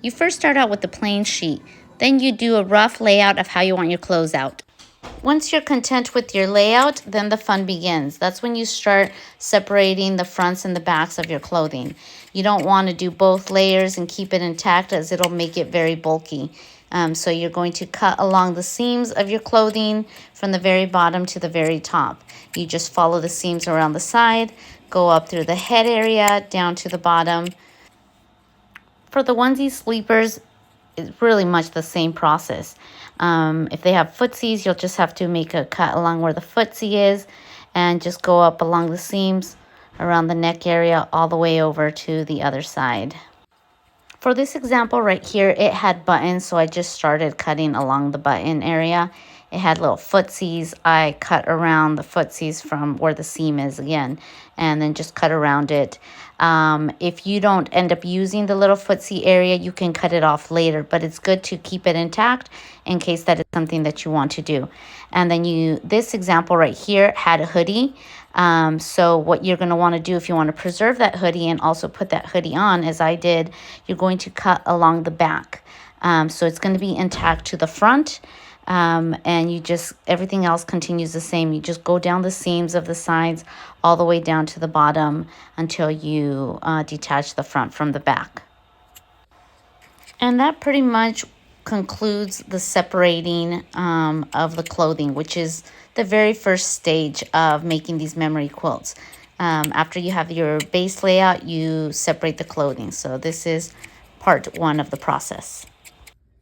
You first start out with the plain sheet. Then you do a rough layout of how you want your clothes out. Once you're content with your layout, then the fun begins. That's when you start separating the fronts and the backs of your clothing. You don't want to do both layers and keep it intact, as it'll make it very bulky. So you're going to cut along the seams of your clothing from the very bottom to the very top. You just follow the seams around the side, go up through the head area, down to the bottom. For the onesie sleepers, it's really much the same process. If they have footsies, you'll just have to make a cut along where the footsie is and just go up along the seams around the neck area all the way over to the other side. For this example right here, it had buttons, so I just started cutting along the button area. It had little footsies. I cut around the footsies from where the seam is again, and then just cut around it. If you don't end up using the little footsie area, you can cut it off later, but it's good to keep it intact in case that is something that you want to do. And then this example right here had a hoodie. So what you're going to want to do if you want to preserve that hoodie and also put that hoodie on, as I did, you're going to cut along the back. So it's going to be intact to the front. And everything else continues the same. You just go down the seams of the sides all the way down to the bottom until you detach the front from the back. And that pretty much concludes the separating of the clothing, which is the very first stage of making these memory quilts. After you have your base layout, you separate the clothing. So this is part one of the process.